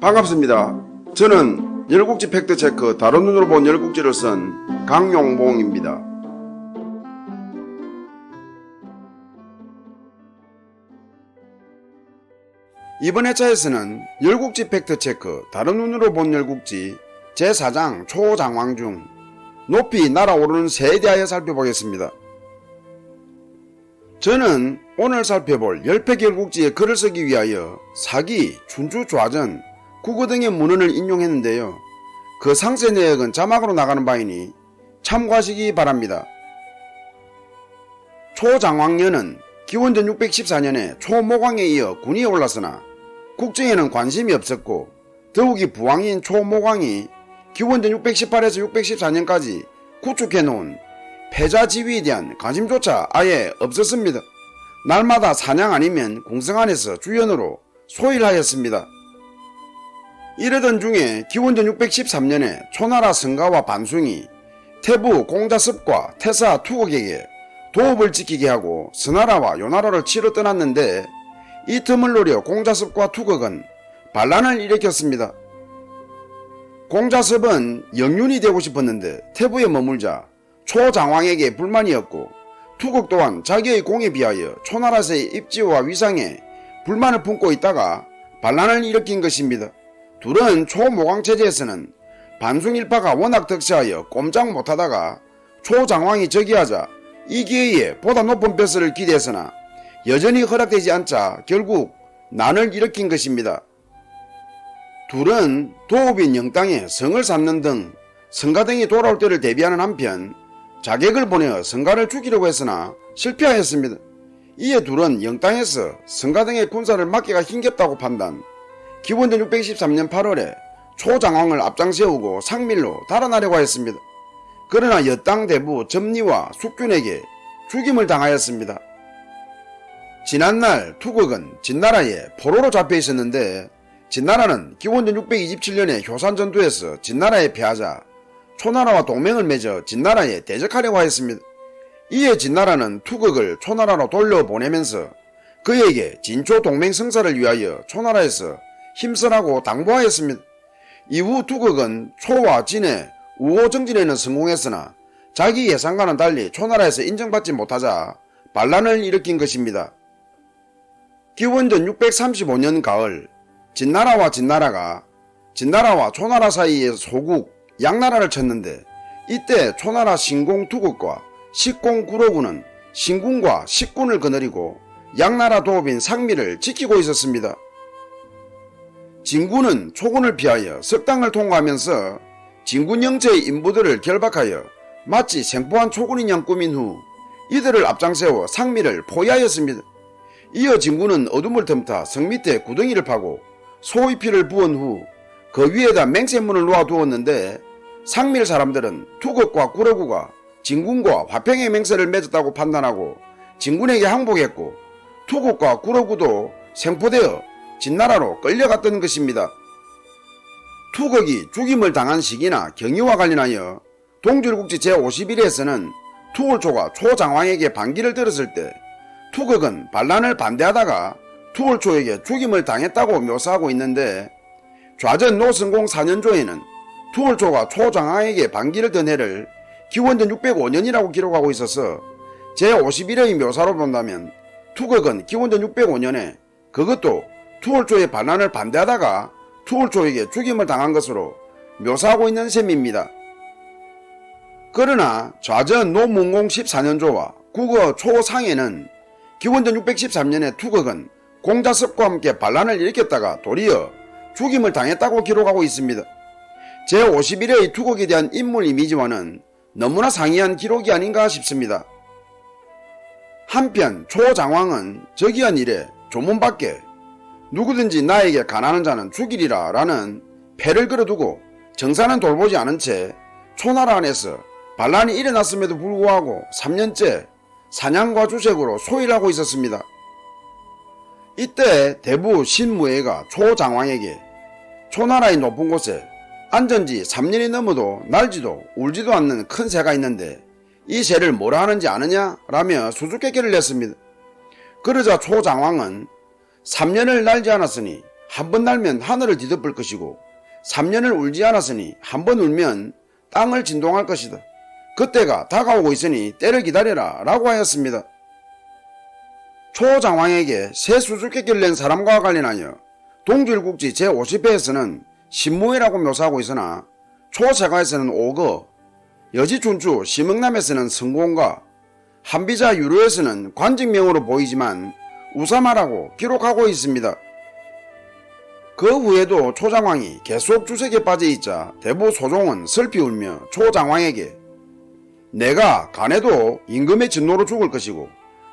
반갑습니다. 저는 열국지 팩트체크 다른 눈으로 본 열국지를 쓴 강용봉입니다. 이번 회차에서는 열국지 팩트체크 다른 눈으로 본 열국지 제4장 초장황 중 높이 날아오르는 새에 대하여 살펴보겠습니다. 저는 오늘 살펴볼 열패 열국지의 글을 쓰기 위하여 사기, 춘추, 좌전, 국어 등의 문헌을 인용했는데요. 그 상세 내역은 자막으로 나가는 바이니 참고하시기 바랍니다. 초장황년은 기원전 614년에 초모광에 이어 군위에 올랐으나 국정에는 관심이 없었고 더욱이 부왕인 초모광이 기원전 618에서 614년까지 구축해놓은 패자지위에 대한 관심조차 아예 없었습니다. 날마다 사냥 아니면 궁성 안에서 주연으로 소일하였습니다. 이러던 중에 기원전 613년에 초나라 성가와 반숭이 태부 공자습과 태사 투곡에게 도읍을 지키게 하고 서나라와 요나라를 치러 떠났는데 이 틈을 노려 공자습과 투곡은 반란을 일으켰습니다. 공자습은 영윤이 되고 싶었는데 태부에 머물자 초장황에게 불만이었고 투곡 또한 자기의 공에 비하여 초나라에서의 입지와 위상에 불만을 품고 있다가 반란을 일으킨 것입니다. 둘은 초모광체제에서는 반숭일파가 워낙 득세하여 꼼짝 못하다가 초장황이 즉위하자 이 기회에 보다 높은 벼슬을 기대했으나 여전히 허락되지 않자 결국 난을 일으킨 것입니다. 둘은 도읍인 영땅에 성을 쌓는 등 성가 등이 돌아올 때를 대비하는 한편 자객을 보내어 성가를 죽이려고 했으나 실패하였습니다. 이에 둘은 영땅에서 성가 등의 군사를 막기가 힘겹다고 판단, 기원전 613년 8월에 초장황을 앞장세우고 상밀로 달아나려고 했습니다. 그러나 여땅 대부 점리와 숙균에게 죽임을 당하였습니다. 지난날 투극은 진나라에 포로로 잡혀 있었는데 진나라는 기원전 627년에 효산전투에서 진나라에 패하자 초나라와 동맹을 맺어 진나라에 대적하려고 하였습니다. 이에 진나라는 투극을 초나라로 돌려보내면서 그에게 진초 동맹 성사를 위하여 초나라에서 힘쓰라고 당부하였습니다. 이후 투극은 초와 진의 우호 정진에는 성공했으나 자기 예상과는 달리 초나라에서 인정받지 못하자 반란을 일으킨 것입니다. 기원전 635년 가을 진나라와 초나라 사이의 소국 양나라를 쳤는데 이때 초나라 신공 투극과 식공 구로군은 신군과 식군을 거느리고 양나라 도읍인 상미를 지키고 있었습니다. 진군은 초군을 피하여 석당을 통과하면서 진군 영체의 인부들을 결박하여 마치 생포한 초군인 양 꾸민 후 이들을 앞장세워 상미를 포위하였습니다. 이어 진군은 어둠을 틈타 성 밑에 구덩이를 파고 소의 피를 부은 후 그 위에다 맹세문을 놓아두었는데 상밀 사람들은 투극과 구로구가 진군과 화평의 맹세를 맺었다고 판단하고 진군에게 항복했고 투극과 구로구도 생포되어 진나라로 끌려갔던 것입니다. 투극이 죽임을 당한 시기나 경위와 관련하여 동줄국지 제51회에서는 투월초가 초장황에게 반기를 들었을 때 투극은 반란을 반대하다가 투월초에게 죽임을 당했다고 묘사하고 있는데 좌전 노승공 4년조에는 투월초가 초장황에게 반기를 든 해를 기원전 605년이라고 기록하고 있어서 제51회의 묘사로 본다면 투극은 기원전 605년에 그것도 투월초의 반란을 반대하다가 투월초에게 죽임을 당한 것으로 묘사하고 있는 셈입니다. 그러나 좌전 노문공 14년조와 국어 초상에는 기원전 613년에 투극은 공자습과 함께 반란을 일으켰다가 도리어 죽임을 당했다고 기록하고 있습니다. 제51회의 투극에 대한 인물 이미지와는 너무나 상이한 기록이 아닌가 싶습니다. 한편 초장황은 즉위한 이래 조문 밖에 누구든지 나에게 간하는 자는 죽이리라 라는 패를 걸어두고 정사는 돌보지 않은 채 초나라 안에서 반란이 일어났음에도 불구하고 3년째 사냥과 주색으로 소일하고 있었습니다. 이때 대부 신무예가 초장황에게 초나라의 높은 곳에 안전지 3년이 넘어도 날지도 울지도 않는 큰 새가 있는데 이 새를 뭐라 하는지 아느냐? 라며 수수께끼를 냈습니다. 그러자 초장황은 3년을 날지 않았으니 한 번 날면 하늘을 뒤덮을 것이고 3년을 울지 않았으니 한 번 울면 땅을 진동할 것이다. 그때가 다가오고 있으니 때를 기다려라 라고 하였습니다. 초장왕에게 새 수수께끼를 낸 사람과 관련하여 동주일국지 제50회에서는 신무회라고 묘사하고 있으나 초세가에서는 오거, 여지춘추 심흥남에서는 성공가, 한비자 유로에서는 관직명으로 보이지만 우사마라고 기록하고 있습니다. 그 후에도 초장왕이 계속 주색에 빠져있자 대부 소종은 슬피 울며 초장왕에게 내가 간해도 임금의 진노로 죽을 것이고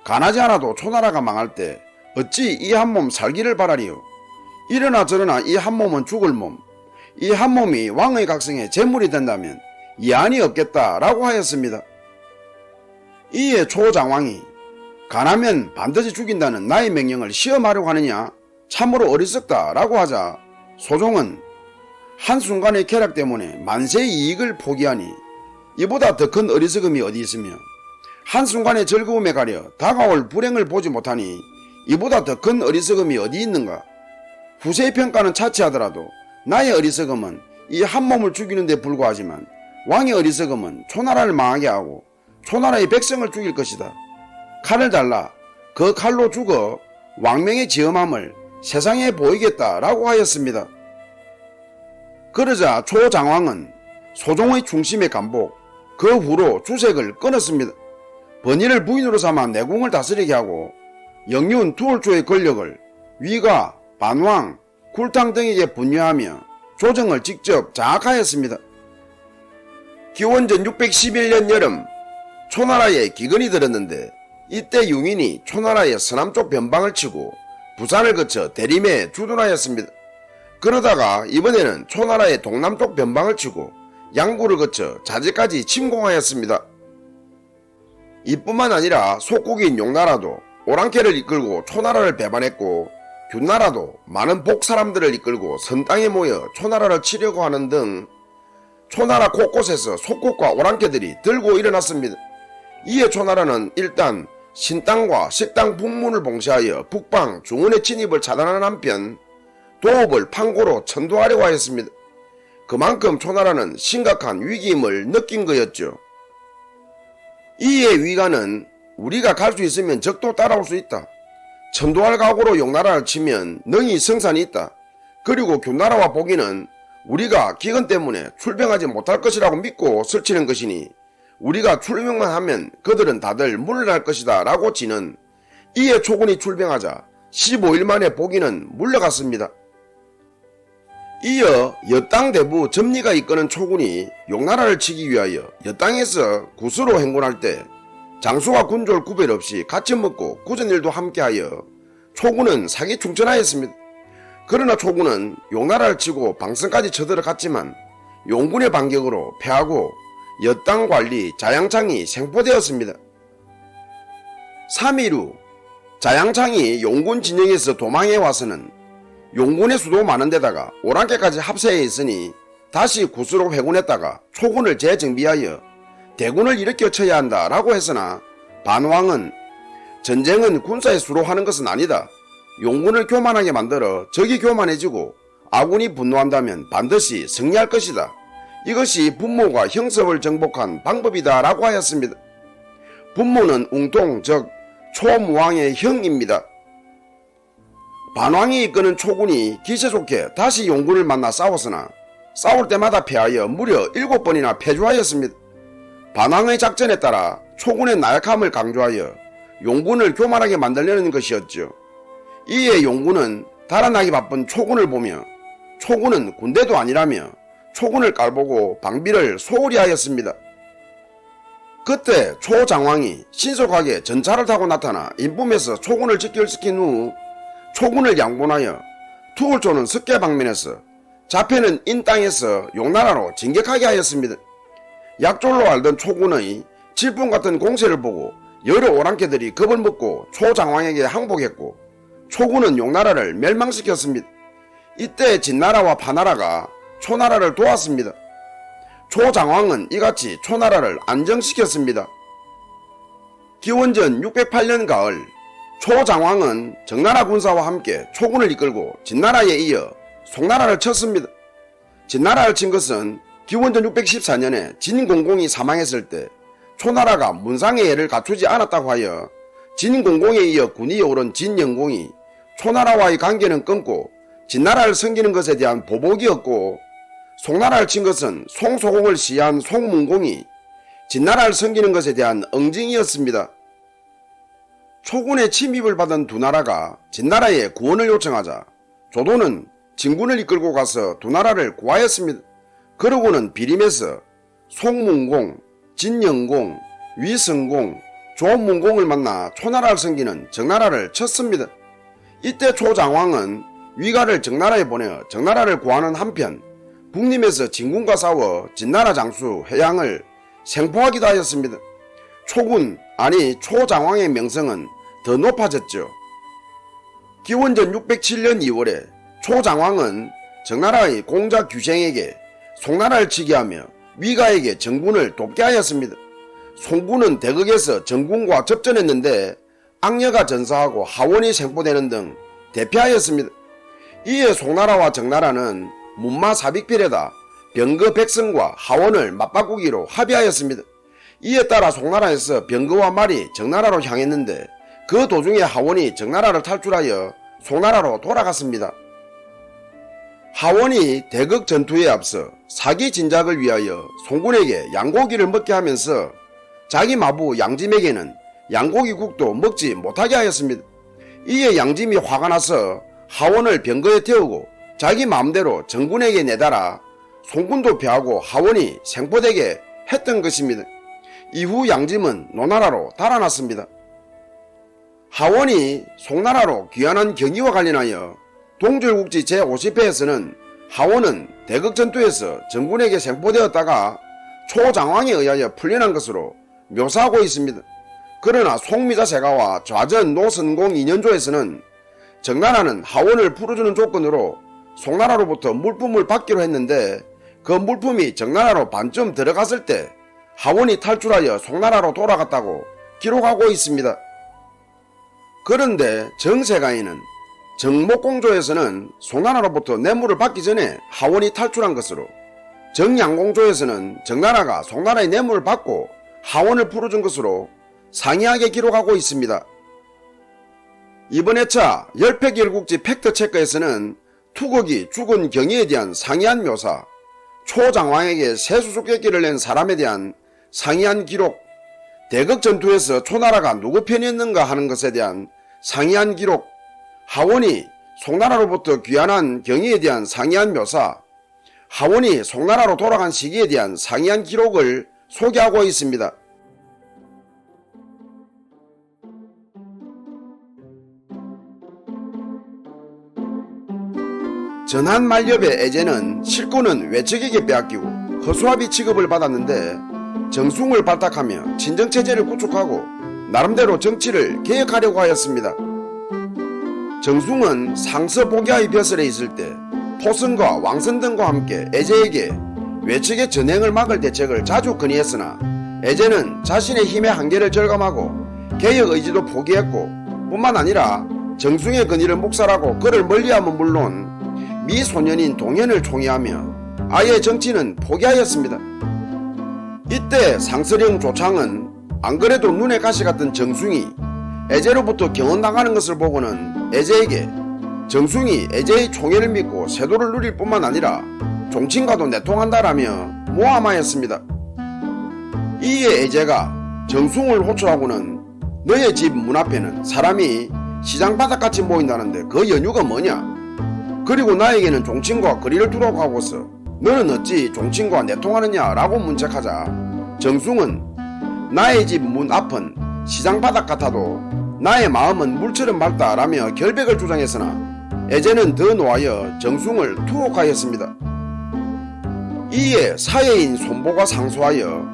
간하지 않아도 초나라가 망할 때 어찌 이 한 몸 살기를 바라리요. 이러나 저러나 이 한 몸은 죽을 몸, 이 한 몸이 왕의 각성에 제물이 된다면 이안이 없겠다라고 하였습니다. 이에 초장왕이 간하면 반드시 죽인다는 나의 명령을 시험하려고 하느냐? 참으로 어리석다라고 하자 소종은 한순간의 쾌락 때문에 만세의 이익을 포기하니 이보다 더 큰 어리석음이 어디 있으며 한순간의 즐거움에 가려 다가올 불행을 보지 못하니 이보다 더 큰 어리석음이 어디 있는가? 후세의 평가는 차치하더라도 나의 어리석음은 이 한 몸을 죽이는 데 불과하지만 왕의 어리석음은 초나라를 망하게 하고 초나라의 백성을 죽일 것이다. 칼을 달라 그 칼로 죽어 왕명의 지엄함을 세상에 보이겠다라고 하였습니다. 그러자 초장왕은 소종의 충심에 감복, 그 후로 주색을 끊었습니다. 번의를 부인으로 삼아 내궁을 다스리게 하고 영윤 두월조의 권력을 위가, 반왕, 굴탕 등에게 분유하며 조정을 직접 장악하였습니다. 기원전 611년 여름 초나라에 기근이 들었는데 이때 융인이 초나라의 서남쪽 변방을 치고 부산을 거쳐 대림에 주둔하였습니다. 그러다가 이번에는 초나라의 동남쪽 변방을 치고 양구를 거쳐 자제까지 침공하였습니다. 이뿐만 아니라 속국인 용나라도 오랑캐를 이끌고 초나라를 배반했고 균나라도 많은 복사람들을 이끌고 선땅에 모여 초나라를 치려고 하는 등 초나라 곳곳에서 속국과 오랑캐들이 들고 일어났습니다. 이에 초나라는 일단 신땅과 식당 북문을 봉쇄하여 북방 중원의 진입을 차단하는 한편 도읍을 판고로 천도하려고 하였습니다. 그만큼 초나라는 심각한 위기임을 느낀 거였죠. 이에 위가는 우리가 갈 수 있으면 적도 따라올 수 있다. 천도할 각오로 용나라를 치면 능히 성산이 있다. 그리고 균나라와 보기는 우리가 기근 때문에 출병하지 못할 것이라고 믿고 설치는 것이니 우리가 출병만 하면 그들은 다들 물러날 것이다 라고 지는 이에 초군이 출병하자 15일 만에 보기는 물러갔습니다. 이어 여땅 대부 점리가 이끄는 초군이 용나라를 치기 위하여 여땅에서 구스로 행군할 때 장수와 군졸 구별 없이 같이 먹고 굳은일도 함께하여 초군은 사기 충천하였습니다. 그러나 초군은 용나라를 치고 방성까지 쳐들어갔지만 용군의 반격으로 패하고 여땅 관리 자양창이 생포되었습니다. 3일 후 자양창이 용군 진영에서 도망해 와서는 용군의 수도 많은 데다가 오랑캐까지 합세해 있으니 다시 구스로 회군했다가 초군을 재정비하여 대군을 일으켜 쳐야 한다 라고 했으나 반왕은 전쟁은 군사의 수로 하는 것은 아니다. 용군을 교만하게 만들어 적이 교만해지고 아군이 분노한다면 반드시 승리할 것이다. 이것이 분모가 형섭을 정복한 방법이다 라고 하였습니다. 분모는 웅통 즉 초무왕의 형입니다. 반왕이 이끄는 초군이 기세 좋게 다시 용군을 만나 싸웠으나 싸울 때마다 패하여 무려 7번이나 패주하였습니다. 반왕의 작전에 따라 초군의 나약함을 강조하여 용군을 교만하게 만들려는 것이었죠. 이에 용군은 달아나기 바쁜 초군을 보며 초군은 군대도 아니라며 초군을 깔보고 방비를 소홀히 하였습니다. 그때 초장왕이 신속하게 전차를 타고 나타나 인품에서 초군을 직결시킨 후 초군을 양분하여 투울조는 석계 방면에서 자패는 인땅에서 용나라로 진격하게 하였습니다. 약졸로 알던 초군의 질풍 같은 공세를 보고 여러 오랑캐들이 겁을 먹고 초장왕에게 항복했고 초군은 용나라를 멸망시켰습니다. 이때 진나라와 파나라가 초나라를 도왔습니다. 초장왕은 이같이 초나라를 안정시켰습니다. 기원전 608년 가을 초장왕은 정나라 군사와 함께 초군을 이끌고 진나라에 이어 송나라를 쳤습니다. 진나라를 친 것은 기원전 614년에 진공공이 사망했을 때 초나라가 문상의 예를 갖추지 않았다고 하여 진공공에 이어 군위에 오른 진영공이 초나라와의 관계는 끊고 진나라를 섬기는 것에 대한 보복이었고, 송나라를 친 것은 송소공을 시해한 송문공이 진나라를 섬기는 것에 대한 응징이었습니다. 초군의 침입을 받은 두 나라가 진나라에 구원을 요청하자 조도는 진군을 이끌고 가서 두 나라를 구하였습니다. 그러고는 비림에서 송문공, 진영공, 위성공, 조문공을 만나 초나라를 섬기는 정나라를 쳤습니다. 이때 초장왕은 위가를 정나라에 보내어 정나라를 구하는 한편 북림에서 진군과 싸워 진나라 장수 회양을 생포하기도 하였습니다. 초군 아니 초장왕의 명성은 더 높아졌죠. 기원전 607년 2월에 초장왕은 정나라의 공자 규생에게 송나라를 치게 하며 위가에게 정군을 돕게 하였습니다. 송군은 대극에서 정군과 접전했는데 악녀가 전사하고 하원이 생포되는 등 대피하였습니다. 이에 송나라와 정나라는 문마사빅필에다 병거 백성과 하원을 맞바꾸기로 합의하였습니다. 이에 따라 송나라에서 병거와 말이 정나라로 향했는데 그 도중에 하원이 정나라를 탈출하여 송나라로 돌아갔습니다. 하원이 대극 전투에 앞서 사기 진작을 위하여 송군에게 양고기를 먹게 하면서 자기 마부 양짐에게는 양고기국도 먹지 못하게 하였습니다. 이에 양짐이 화가 나서 하원을 병거에 태우고 자기 마음대로 정군에게 내달아 송군도 패하고 하원이 생포되게 했던 것입니다. 이후 양짐은 노나라로 달아났습니다. 하원이 송나라로 귀환한 경위와 관련하여 동절국지 제50회에서는 하원은 대극전투에서 정군에게 생포되었다가 초장왕에 의하여 풀려난 것으로 묘사하고 있습니다. 그러나 송미자세가와 좌전 노선공 2년조에서는 정나라는 하원을 풀어주는 조건으로 송나라로부터 물품을 받기로 했는데 그 물품이 정나라로 반쯤 들어갔을 때 하원이 탈출하여 송나라로 돌아갔다고 기록하고 있습니다. 그런데 정세가에는 정목공조에서는 송나라로부터 뇌물을 받기 전에 하원이 탈출한 것으로, 정양공조에서는 정나라가 송나라의 뇌물을 받고 하원을 풀어준 것으로 상이하게 기록하고 있습니다. 이번 회차 열팩열국지 팩트체크에서는 투극이 죽은 경위에 대한 상이한 묘사, 초장왕에게 세수수께끼를 낸 사람에 대한 상이한 기록, 대극전투에서 초나라가 누구 편이었는가 하는 것에 대한 상이한 기록, 하원이 송나라로부터 귀환한 경위에 대한 상이한 묘사, 하원이 송나라로 돌아간 시기에 대한 상이한 기록을 소개하고 있습니다. 전한말렵의 애제는 실권은 외척에게 빼앗기고 허수아비 취급을 받았는데 정숭을 발탁하며 친정체제를 구축하고 나름대로 정치를 개혁하려고 하였습니다. 정숭은 상서 복야의 벼슬에 있을 때 토승과 왕선 등과 함께 애제에게 외척의 전횡을 막을 대책을 자주 건의했으나 애제는 자신의 힘의 한계를 절감하고 개혁 의지도 포기했고, 뿐만 아니라 정숭의 건의를 묵살하고 그를 멀리하면 물론 미소년인 동현을 총애하며 아예 정치는 포기하였습니다. 이때 상서령 조창은 안 그래도 눈에 가시 같은 정숭이 애제로부터 경언당하는 것을 보고는 애제에게 정숭이 애제의 총애를 믿고 세도를 누릴 뿐만 아니라 종친과도 내통한다라며 모함하였습니다. 이에 애제가 정숭을 호출하고는 너의 집 문 앞에는 사람이 시장바닥같이 모인다는데 그 연유가 뭐냐? 그리고 나에게는 종친과 거리를 두라고 하고서 너는 어찌 종친과 내통하느냐 라고 문책하자 정숭은 나의 집 문 앞은 시장바닥 같아도 나의 마음은 물처럼 맑다 라며 결백을 주장했으나 애제는 더 노하여 정숭을 투옥하였습니다. 이에 사해인 손보가 상소하여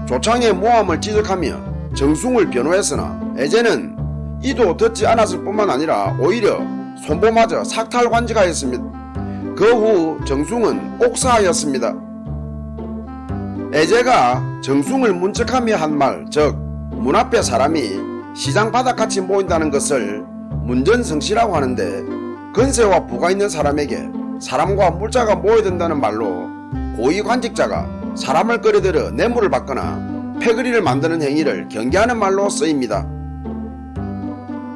조창의 모함을 지적하며 정숭을 변호했으나 애제는 이도 듣지 않았을 뿐만 아니라 오히려 손보마저 삭탈관직하였습니다. 그 후 정숭은 옥사하였습니다. 애제가 정숭을 문책하며 한 말, 즉 문 앞에 사람이 시장 바닥같이 모인다는 것을 문전성시라고 하는데, 근세와 부가 있는 사람에게 사람과 물자가 모여든다는 말로 고위관직자가 사람을 끌어들여 뇌물을 받거나 패거리를 만드는 행위를 경계하는 말로 쓰입니다.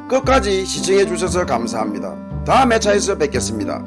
끝까지 시청해 주셔서 감사합니다. 다음 회차에서 뵙겠습니다.